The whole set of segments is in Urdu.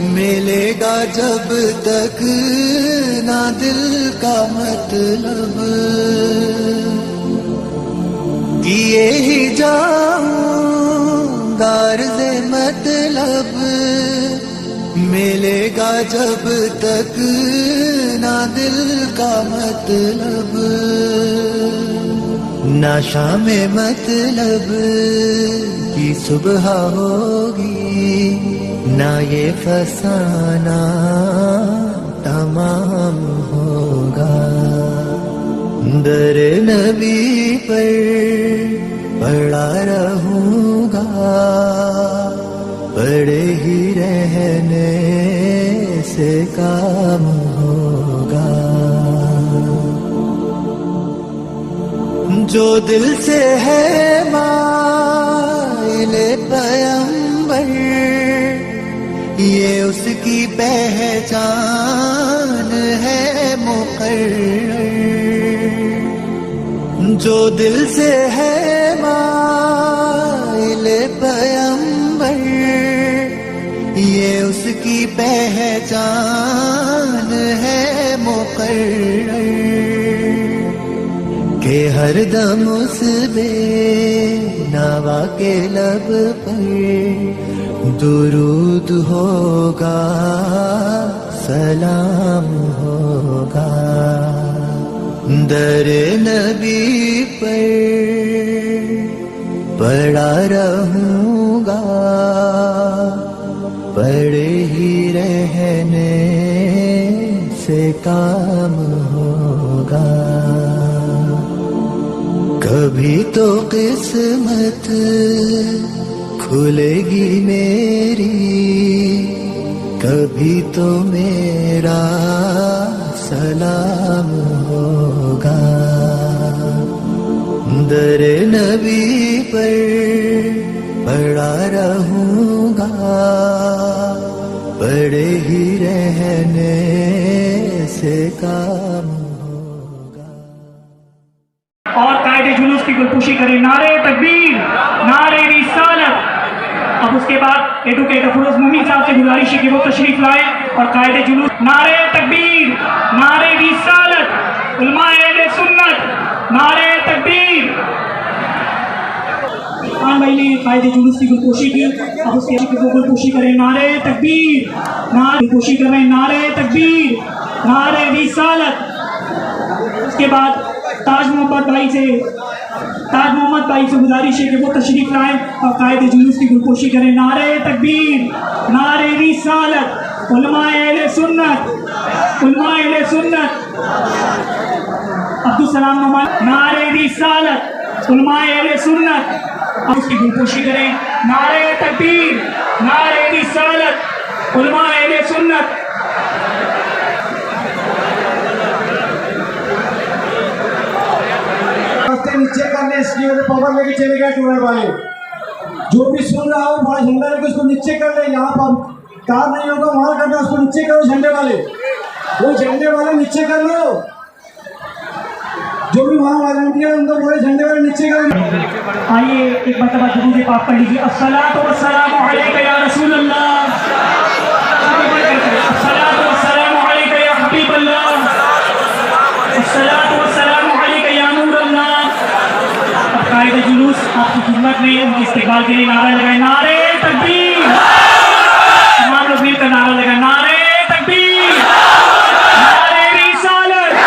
ملے گا جب تک نہ دل کا مطلب کیے ہی جاؤں غرض مطلب ملے گا جب تک نہ دل کا مطلب نہ شام مطلب کی صبح ہوگی نہ یہ فسانہ تمام ہوگا در نبی پر پڑا رہوں گا پڑے ہی رہنے سے کام ہوگا جو دل سے ہے مائل پیغمبر یہ اس کی پہچان ہے مقرر جو دل سے ہے مائل پیغمبر یہ اس کی پہچان ہے مقرر کہ ہر دم اس بے نوا کے لب پر درود ہوگا سلام ہوگا در نبی پر پڑا رہوں گا پڑے ہی رہنے سے کام ہوگا کبھی تو قسمت کھلے گی میری کبھی تو میرا سلام ہوگا در نبی پر پڑا رہوں گا پڑے ہی رہنے سے کام ہوگا اور قائد جلوس کی گلپوشی کریں نعرے تکبیر نعرے رسالت اب اس کے بعد ایڈوکیٹر فیروز مومن صاحب سے گزارش ہے کہ وہ تشریف لائیں اور قائد جلوس نعرے تکبیر نعرے رسالت علماء اہل سنت نعرے تکبیر خان بھائی نے قائد جلوس کی گلپوشی کی اب اس کے بعد وہ گلپوشی کریں نعرے تکبیر نعرے گلپوشی کر رہے ہیں نعرے تکبیر نعرے رسالت اس کے بعد تاج محمد بھائی سے گزارش ہے کہ وہ تشریف لائیں اور قائد جلوس کی گلپوشی کریں نعرے تکبیر نعرے رسالت علماء اہل سنت عبدالسلام نعمان نعرے رسالت علماء اہل سنت اس کی گلپوشی کریں نعرے تکبیر نعرے رسالت علماء اہل سنت نیچے کرنے اس لیے پاور لے کے چلے گئے ٹورر والے جو بھی سن رہا ہو وہاں جھنڈا لے کے اس کو نیچے کر لے یہاں پر کار نہیں ہوگا وہاں کرنا اس کو نیچے کرو جھنڈے والے وہ جھنڈے والے نیچے کر لو جو بھی وہاں والنٹیئر ان کو بولے جھنڈے والے نیچے کرو آئیے ایک مرتبہ درود پاک پڑھ لیجیے الصلاۃ والسلام علیک یا رسول اللہ الصلاۃ والسلام علیک یا حبیب اللہ الصلاۃ والسلام علیک یا نور اللہ قائد جلوس آپ کی خدمت میں ان کے استقبال کے لیے نعرہ لگائیں نعرے تکبیر تمام لوگ مل کر نعرہ لگائیں نعرے تکبیر نعرے رسالت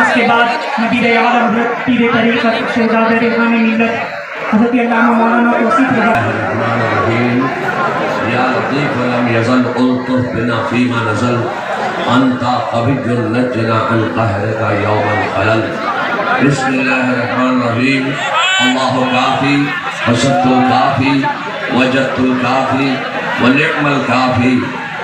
اس کے بعد نبی عالم حضرت پیر طریقت شہزادہ ریحان ملت حضرت علامہ مولانا توصیف الرحیم یا لطیف ولم یزل الطف بنا فیما نزل انت قبی نجنا عن قہرک یوم الخلل بسم اللہ الرحمن الرحیم اللہ کافی وسط الکافی وجدت الکافی ونعم الکافی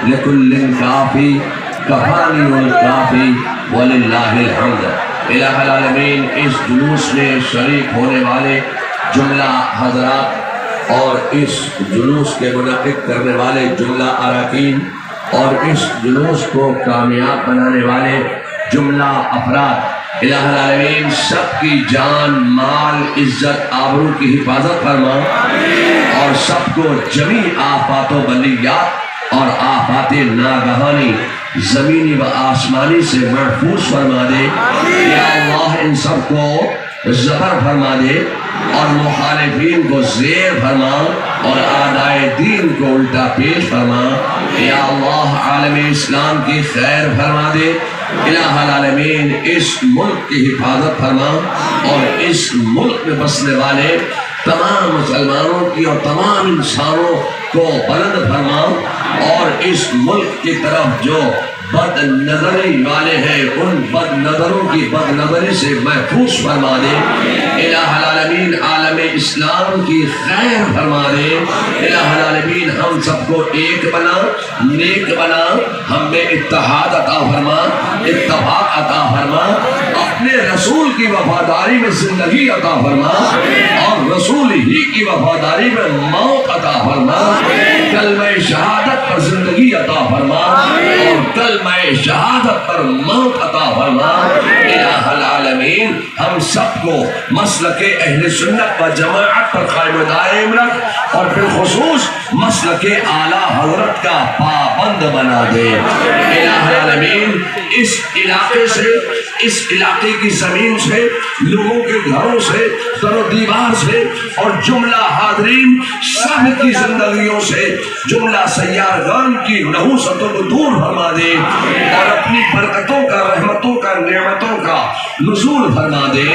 لکل کافی کفانی الکافی وللہ الحمد الہ العالمین اس جلوس میں شریک ہونے والے جملہ حضرات اور اس جلوس کے منعقد کرنے والے جملہ اراکین اور اس جلوس کو کامیاب بنانے والے جملہ افراد الہ العالمین سب کی جان مال عزت آبرو کی حفاظت فرما اور سب کو جمی آفات و بلیات اور آفات ناگہانی زمینی و آسمانی سے محفوظ فرما دے. یا اللہ ان سب کو زبر فرما دے اور مخالفین کو زیر فرما اور اعدائے دین کو الٹا پیش فرما. یا اللہ عالم اسلام کی خیر فرما دے. الہ العالمین اس ملک کی حفاظت فرما اور اس ملک میں بسنے والے تمام مسلمانوں کی اور تمام انسانوں کو بلند فرما اور اس ملک کی طرف جو بد نظری والے ہیں ان بد نظروں کی بد نظری سے محفوظ فرما دے. الہ العالمین عالم اسلام کی خیر فرما دے. الہ العالمین ہم سب کو ایک بنا، نیک بنا، ہم میں اتحاد عطا فرما، اتفاق عطا فرما، اپنے رسول کی وفاداری میں زندگی عطا فرما اور رسول ہی کی وفاداری میں موت عطا فرما. کلمہ شہادت پر زندگی عطا فرما اور کلمہ شہادت پر موت عطا فرما. الہ العالمین ہم سب کو مسلک اہل سنت و جماعت پر قائم و دائم رکھ اور بالخصوص مسلک اعلیٰ حضرت کا پابند بنا دے. الہ العالمین اس علاقے سے، اس علاقے کی زمین سے، لوگوں کے گھروں سے، در و دیوار سے اور جملہ حاضرین سب کی زندگیوں سے جملہ سیارگان کی نحوستوں کو دور فرما دے اور اپنی برکتوں کا، رحمتوں کا، نعمتوں کا نزول فرما دے.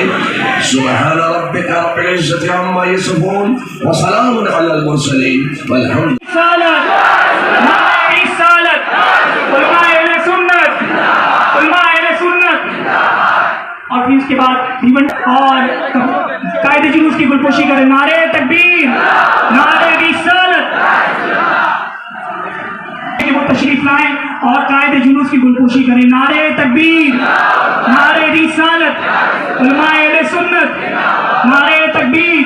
سبحان ربک رب العزت عما یصفون وسلام علی المرسلین والحمد. اور پھر اس کے بعد اور قائد جلوس کی گلپوشی کرے. نعرہ تکبیر، نعرہ رسالت. وہ تشریف لائیں اور قائد جلوس کی گلپوشی کرے. نعرہ تکبیر، نعرہ رسالت. علماء اہل سنت، نعرہ تکبیر.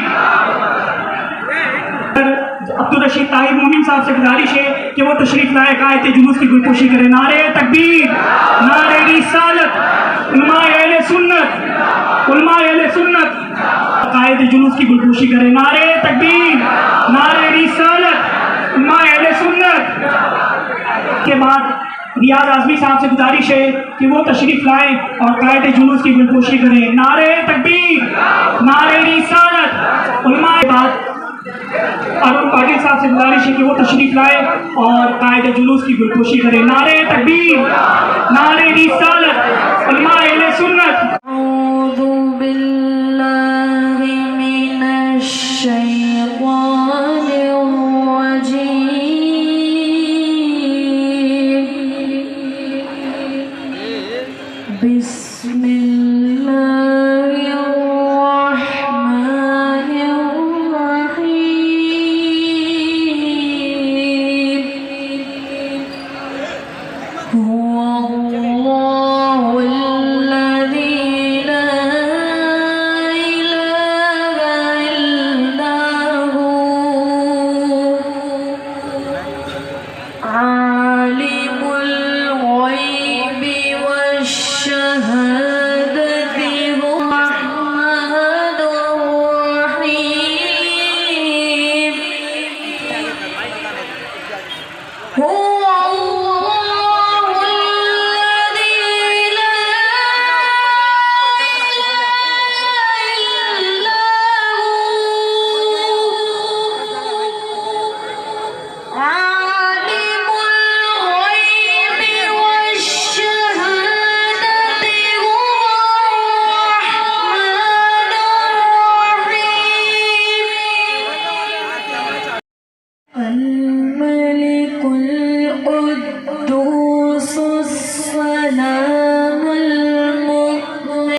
عبدالرشید طاہر مومن صاحب سے گزارش ہے کہ وہ تشریف لائے، قائد جلوس کی گلپوشی کرے. نعرہ تکبیر، نعرہ رسالت. علماء اہل سنت، علماء اہل سنت قائد جلوس کی گلپوشی کرے. نعرہ تکبیر، نعرہ رسالت. علماء اہل سنت کے بعد ریاض اعظمی صاحب سے گزارش ہے کہ وہ تشریف لائیں اور قائد جلوس کی گلپوشی کریں. نعرہ تکبیر، نعرہ رسالت. علماء کے بعد ارون پاٹل صاحب سے گزارش ہے کہ وہ تشریف لائے اور قائد جلوس کی گلپوشی کرے. نعرہ تکبیر، نعرہ رسالت. علماء اہل سنت. اعوذ باللہ من الشیطان الرجیم. بسم اللہ الرحمن الرحیم. هو اللہ الذی لا الہ الا هو عالم الغیب والشہادة هو الرحمن الرحیم. هو اللہ الذی لا الہ الا هو عالم الغیب والشہادة هو الرحمن الرحیم. الملك القدوس السلام المؤمن.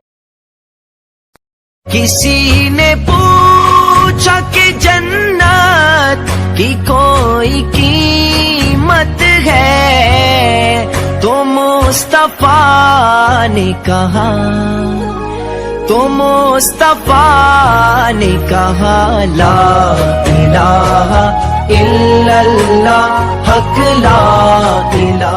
کسی نے پوچھا کہ جنت کی کوئی قیمت ہے تو مصطفیٰ نے کہا، تو مصطفیٰ نے کہا لا الہ الا اللہ، حق لا الہ